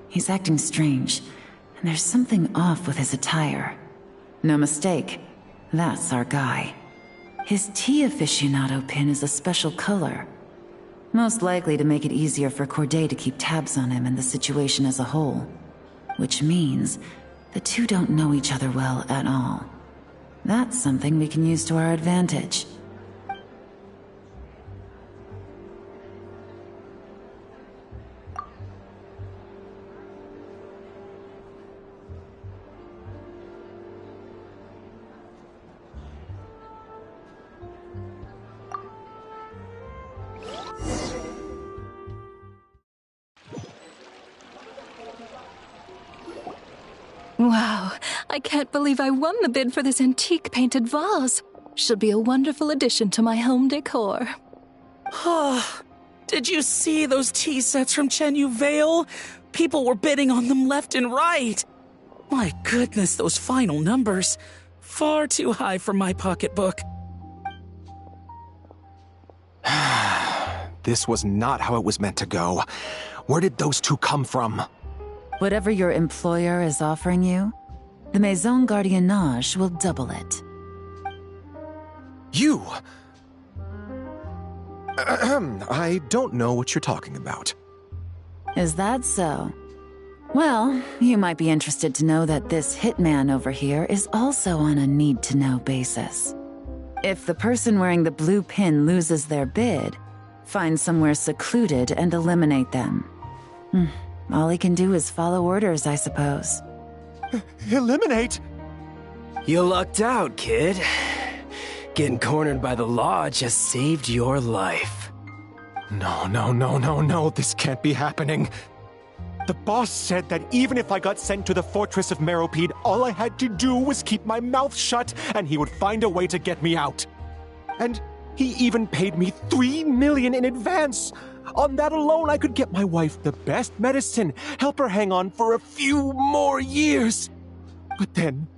B: He's acting strange, and there's something off with his attire. No mistake, that's our guy. His tea aficionado pin is a special color. Most likely to make it easier for Corday to keep tabs on him and the situation as a whole. Which means the two don't know each other well at all. That's something we can use to our advantage.
C: Wow, I can't believe I won the bid for this antique painted vase. Should be a wonderful addition to my home decor.
F: Did you see those tea sets from Chenyu Vale? People were bidding on them left and right. My goodness, those final numbers. Far too high for my pocketbook.
I: This was not how it was meant to go. Where did those two come from?
B: Whatever your employer is offering you, the Maison Gardiennage will double it.
I: You! I don't know what you're talking about.
B: Is that so? Well, you might be interested to know that this hitman over here is also on a need-to-know basis. If the person wearing the blue pin loses their bid, find somewhere secluded and eliminate them. All he can do is follow orders, I suppose.
I: Eliminate?
J: You lucked out, kid. Getting cornered by the law just saved your life.
I: No, this can't be happening. The boss said that even if I got sent to the fortress of Meropide, all I had to do was keep my mouth shut and he would find a way to get me out. And he even paid me $3 million in advance. On that alone, I could get my wife the best medicine, help her hang on for a few more years. But then,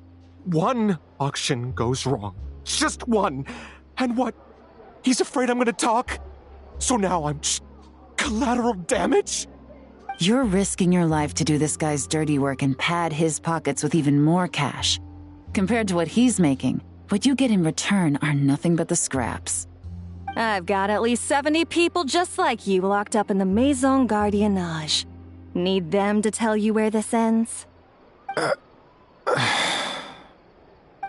I: one auction goes wrong. Just one. And what? He's afraid I'm gonna talk? So now I'm just collateral damage?
B: You're risking your life to do this guy's dirty work and pad his pockets with even more cash. Compared to what he's making, what you get in return are nothing but the scraps.
C: I've got at least 70 people just like you locked up in the Maison Gardiennage. Need them to tell you where this ends?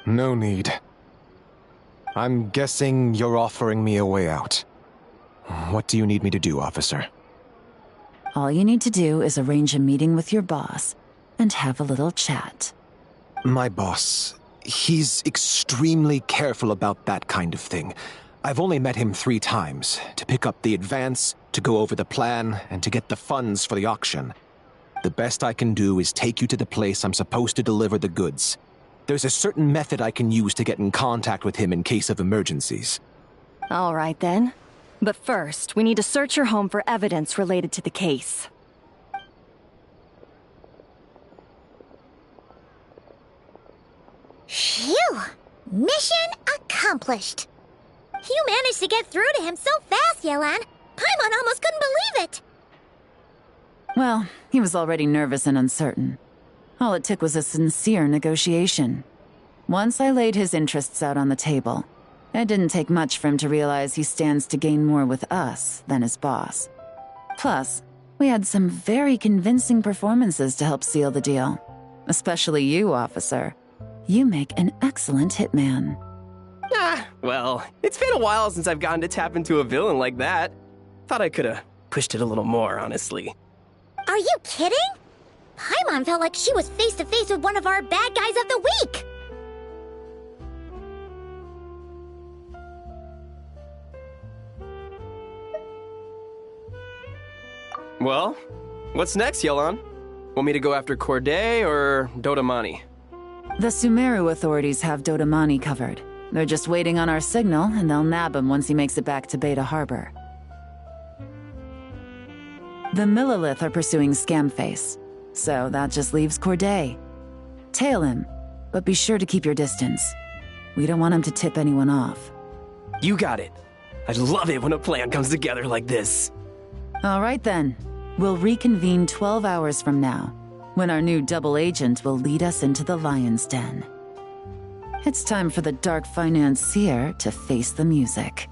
I: No need. I'm guessing you're offering me a way out. What do you need me to do, officer?
B: All you need to do is arrange a meeting with your boss and have a little chat.
I: My boss, he's extremely careful about that kind of thing. I've only met him 3 times, to pick up the advance, to go over the plan, and to get the funds for the auction. The best I can do is take you to the place I'm supposed to deliver the goods. There's a certain method I can use to get in contact with him in case of emergencies.
C: All right then. But first, we need to search your home for evidence related to the case.
A: Phew! Mission accomplished. You managed to get through to him so fast, Yelan. Paimon almost couldn't believe it.
B: Well, he was already nervous and uncertain. All it took was a sincere negotiation. Once I laid his interests out on the table, it didn't take much for him to realize he stands to gain more with us than his boss. Plus, we had some very convincing performances to help seal the deal. Especially you, officer. You make an excellent hitman.
J: Well, it's been a while since I've gotten to tap into a villain like that. Thought I could've pushed it a little more, honestly.
A: Are you kidding? Paimon felt like she was face to face with one of our bad guys of the week.
J: Well, what's next, Yelan? Want me to go after Corday or Dodamani?
B: The Sumeru authorities have Dodamani covered. They're just waiting on our signal, and they'll nab him once he makes it back to Beta Harbor. The Millilith are pursuing Scamface, so that just leaves Corday. Tail him, but be sure to keep your distance. We don't want him to tip anyone off.
J: You got it. I love it when a plan comes together like this.
B: All right then. We'll reconvene 12 hours from now, when our new double agent will lead us into the lion's den. It's time for the dark financier to face the music.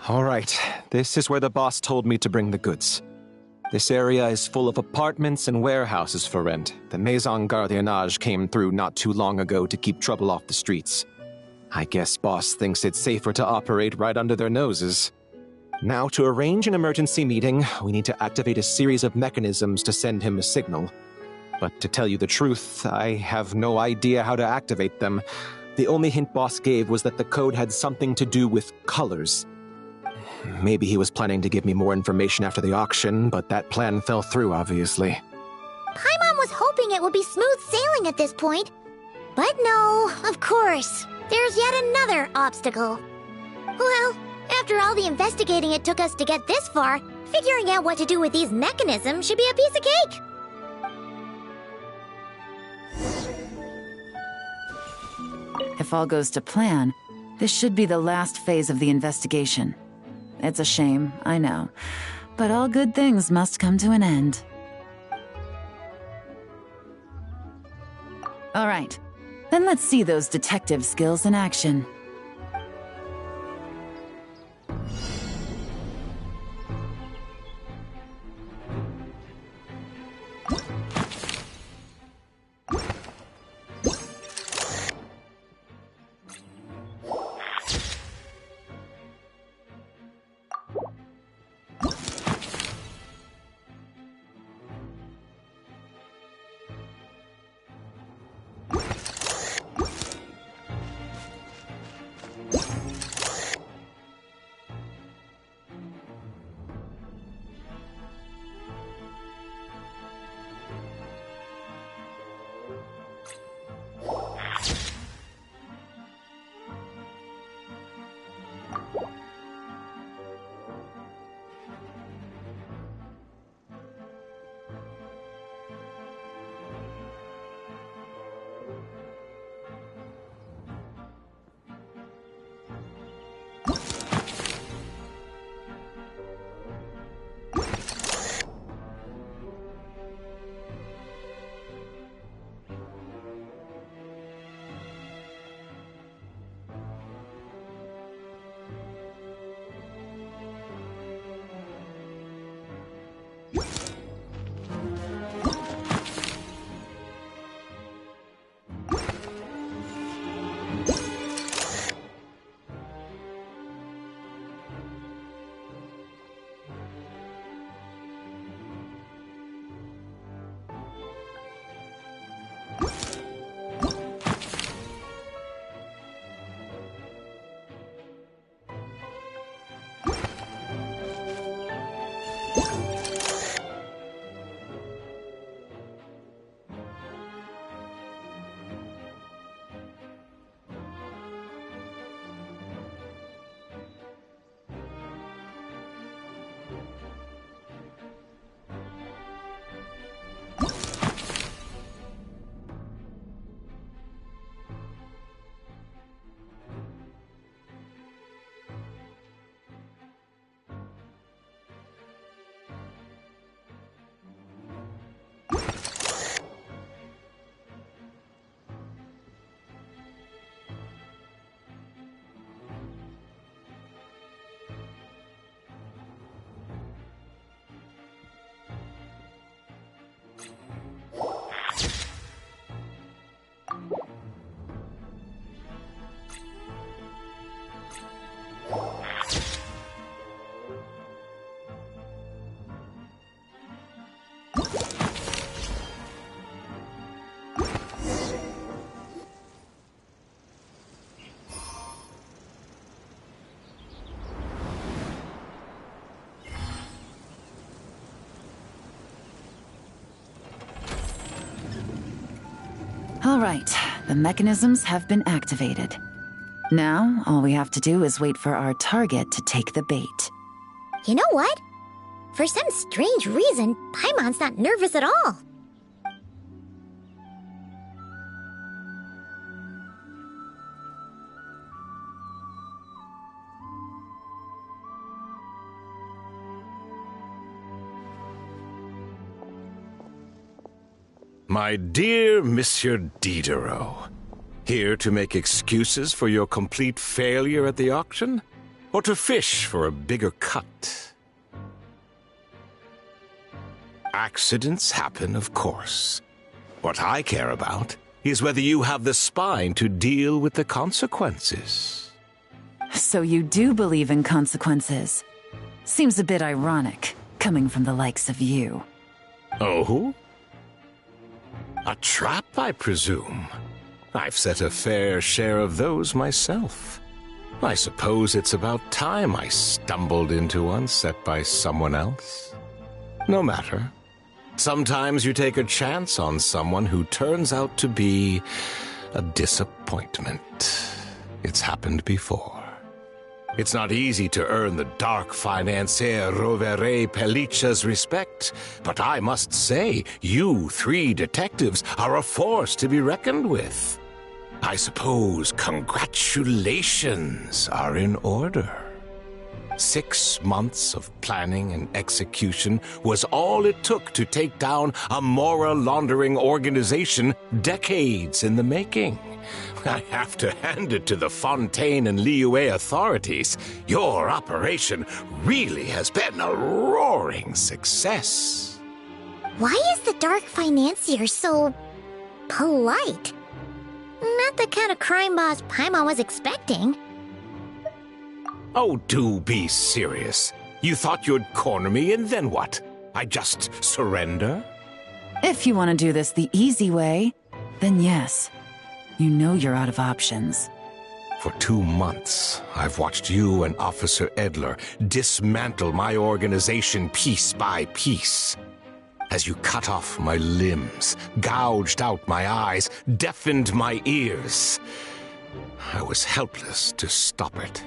I: All right, this is where the boss told me to bring the goods. This area is full of apartments and warehouses for rent. The Maison Gardiennage came through not too long ago to keep trouble off the streets. I guess boss thinks it's safer to operate right under their noses. Now, to arrange an emergency meeting, we need to activate a series of mechanisms to send him a signal. But to tell you the truth, I have no idea how to activate them. The only hint boss gave was that the code had something to do with colors. Maybe he was planning to give me more information after the auction, but that plan fell through, obviously.
A: Paimon was hoping it would be smooth sailing at this point. But no, of course. There's yet another obstacle. Well, after all the investigating it took us to get this far, figuring out what to do with these mechanisms should be a piece of cake.
B: If all goes to plan, this should be the last phase of the investigation. It's a shame, I know, but all good things must come to an end. All right, then let's see those detective skills in action. All right, the mechanisms have been activated. Now, all we have to do is wait for our target to take the bait.
A: You know what? For some strange reason, Paimon's not nervous at all.
G: My dear Monsieur Diderot, here to make excuses for your complete failure at the auction? Or to fish for a bigger cut? Accidents happen, of course. What I care about is whether you have the spine to deal with the consequences.
B: So you do believe in consequences. Seems a bit ironic, coming from the likes of you.
G: Oh? A trap, I presume. I've set a fair share of those myself. I suppose it's about time I stumbled into one set by someone else. No matter. Sometimes you take a chance on someone who turns out to be a disappointment. It's happened before. It's not easy to earn the dark financier Rovere Pelliccia's respect, but I must say, you three detectives are a force to be reckoned with. I suppose congratulations are in order. 6 months of planning and execution was all it took to take down a Mora laundering organization decades in the making. I have to hand it to the Fontaine and Liyue authorities. Your operation really has been a roaring success.
A: Why is the Dark Financier so polite? Not the kind of crime boss Paimon was expecting.
G: Oh, do be serious. You thought you'd corner me, and then what? I just surrender?
B: If you want to do this the easy way, then yes. You know you're out of options.
G: For 2 months, I've watched you and Officer Edler dismantle my organization piece by piece. As you cut off my limbs, gouged out my eyes, deafened my ears. I was helpless to stop it.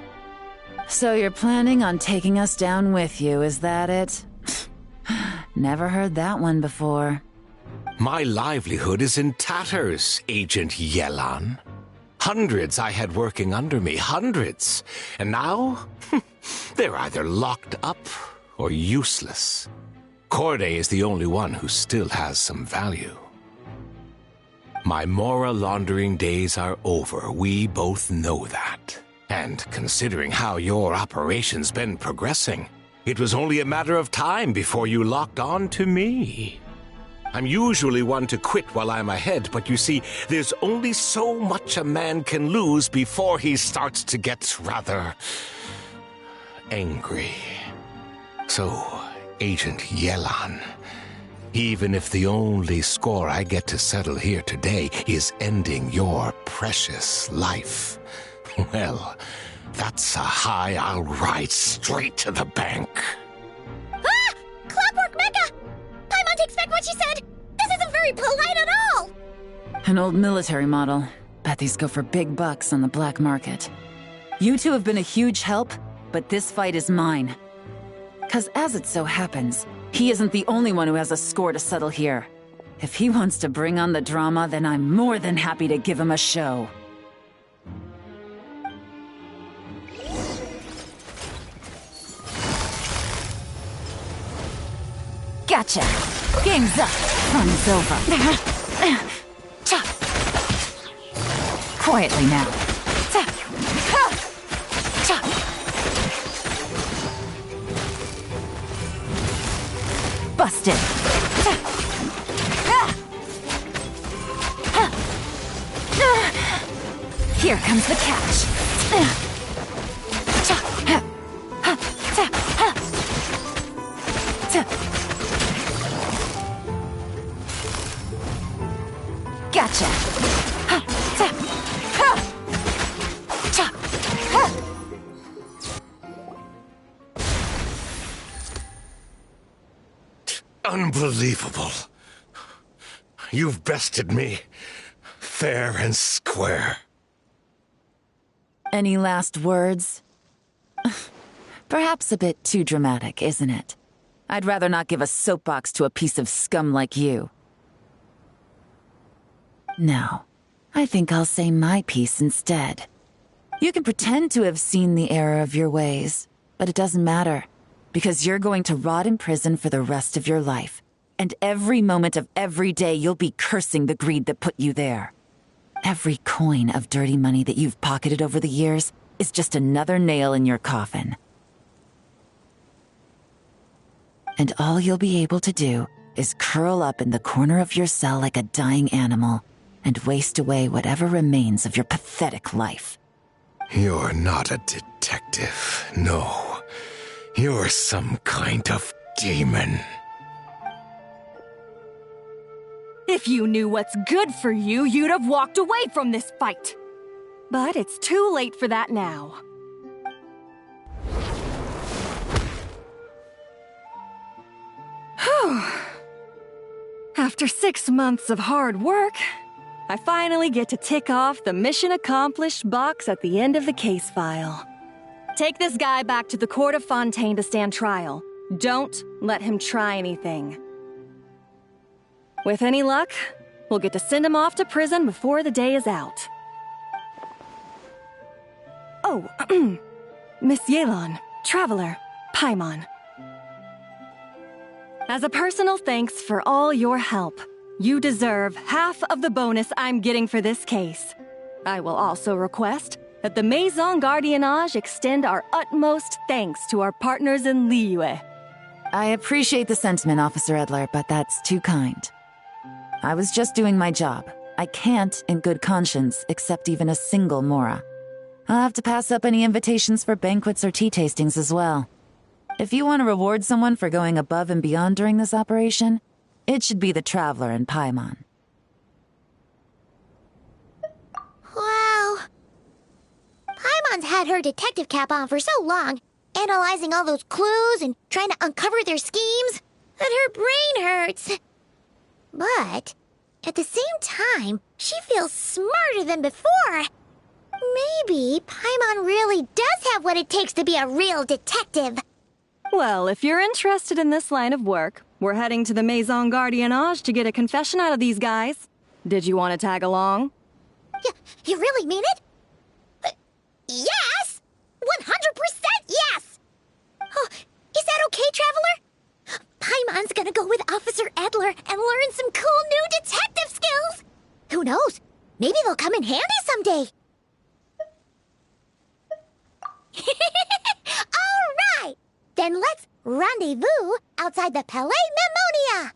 B: So you're planning on taking us down with you, is that it? Never heard that one before.
G: My livelihood is in tatters, Agent Yelan. Hundreds I had working under me, hundreds. And now, they're either locked up or useless. Corday is the only one who still has some value. My Mora laundering days are over, we both know that. And considering how your operation's been progressing, it was only a matter of time before you locked on to me. I'm usually one to quit while I'm ahead, but you see, there's only so much a man can lose before he starts to get rather angry. So, Agent Yelan, even if the only score I get to settle here today is ending your precious life, well, that's a high I'll ride straight to the bank.
A: Ah! Clockwork Mecha! Paimon takes back what she said! This isn't very polite at all!
B: An old military model. Bet these go for big bucks on the black market. You two have been a huge help, but this fight is mine. 'Cause as it so happens, he isn't the only one who has a score to settle here. If he wants to bring on the drama, then I'm more than happy to give him a show. Gotcha! Game's up! Fun's over. Quietly now. Busted! Here comes the catch. Gotcha!
G: Unbelievable. You've bested me. fair and square.
B: Any last words? Perhaps a bit too dramatic, isn't it? I'd rather not give a soapbox to a piece of scum like you. No, I think I'll say my piece instead. You can pretend to have seen the error of your ways, but it doesn't matter, because you're going to rot in prison for the rest of your life. And every moment of every day you'll be cursing the greed that put you there. Every coin of dirty money that you've pocketed over the years is just another nail in your coffin. And all you'll be able to do is curl up in the corner of your cell like a dying animal and waste away whatever remains of your pathetic life.
G: You're not a detective, no. You're some kind of demon.
C: If you knew what's good for you, you'd have walked away from this fight. But it's too late for that now. Whew. After 6 months of hard work, I finally get to tick off the mission accomplished box at the end of the case file. Take this guy back to the court of Fontaine to stand trial. Don't let him try anything. With any luck, we'll get to send him off to prison before the day is out. Oh, Miss Yelan, Traveler, Paimon. As a personal thanks for all your help, you deserve half of the bonus I'm getting for this case. I will also request that the Maison Gardiennage extend our utmost thanks to our partners in Liyue.
B: I appreciate the sentiment, Officer Edler, but that's too kind. I was just doing my job. I can't, in good conscience, accept even a single Mora. I'll have to pass up any invitations for banquets or tea tastings as well. If you want to reward someone for going above and beyond during this operation, it should be the Traveler and Paimon.
A: Wow. Paimon's had her detective cap on for so long, analyzing all those clues and trying to uncover their schemes, that her brain hurts. But, at the same time, she feels smarter than before. Maybe Paimon really does have what it takes to be a real detective.
C: Well, if you're interested in this line of work, we're heading to the Maison Gardiennage to get a confession out of these guys. Did you want to tag along?
A: You really mean it? Yes! 100% yes! Oh, is that okay, Traveler? Paimon's gonna go with Officer Edler and learn some cool new detective skills! Who knows? Maybe they'll come in handy someday! All right! Then let's rendezvous outside the Palais Memonia!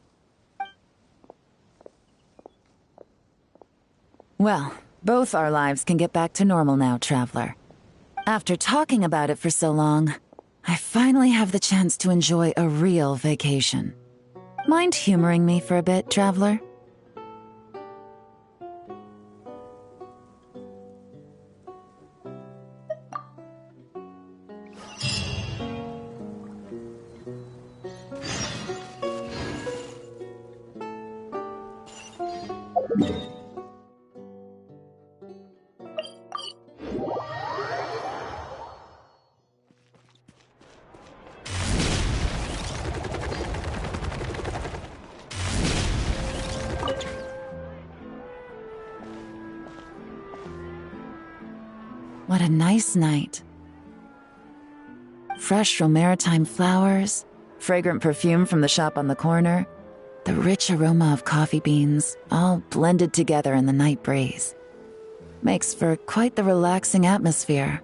B: Well, both our lives can get back to normal now, Traveler. After talking about it for so long, I finally have the chance to enjoy a real vacation. Mind humoring me for a bit, Traveler? What a nice night. Fresh maritime flowers, fragrant perfume from the shop on the corner, the rich aroma of coffee beans, all blended together in the night breeze. Makes for quite the relaxing atmosphere.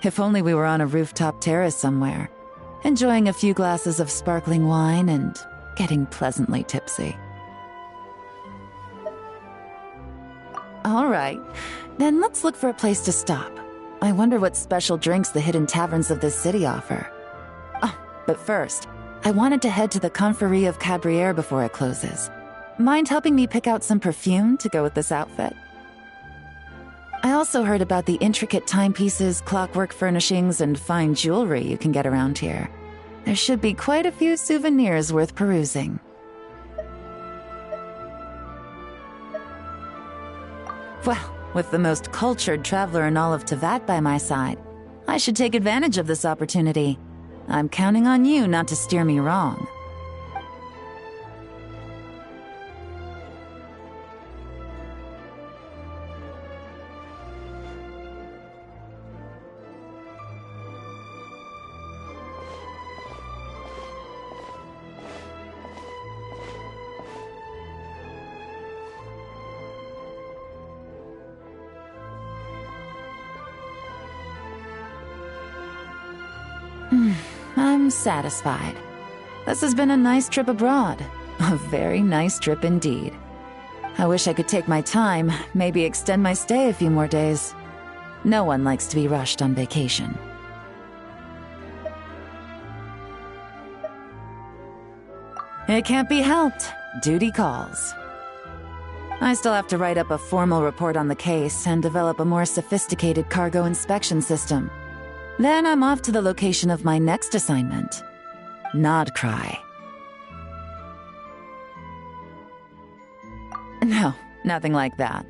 B: If only we were on a rooftop terrace somewhere, enjoying a few glasses of sparkling wine and getting pleasantly tipsy. All right, then let's look for a place to stop. I wonder what special drinks the hidden taverns of this city offer. Oh, but first, I wanted to head to the Confrérie of Cabrières before it closes. Mind helping me pick out some perfume to go with this outfit? I also heard about the intricate timepieces, clockwork furnishings, and fine jewelry you can get around here. There should be quite a few souvenirs worth perusing. Well, with the most cultured traveler in all of Tevat by my side, I should take advantage of this opportunity. I'm counting on you not to steer me wrong. I'm satisfied. This has been a nice trip abroad. A very nice trip indeed. I wish I could take my time, maybe extend my stay a few more days. No one likes to be rushed on vacation. It can't be helped. Duty calls. I still have to write up a formal report on the case and develop a more sophisticated cargo inspection system. Then I'm off to the location of my next assignment. Nodcry. No, nothing like that.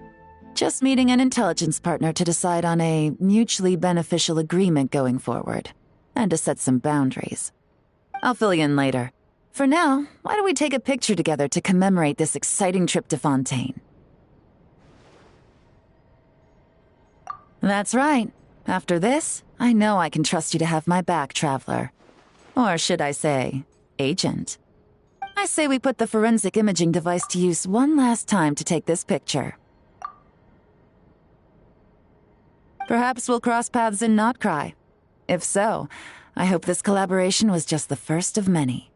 B: Just meeting an intelligence partner to decide on a mutually beneficial agreement going forward, and to set some boundaries. I'll fill you in later. For now, why don't we take a picture together to commemorate this exciting trip to Fontaine? That's right. After this, I know I can trust you to have my back, Traveler. Or should I say, Agent. I say we put the forensic imaging device to use one last time to take this picture. Perhaps we'll cross paths in Notcry. If so, I hope this collaboration was just the first of many.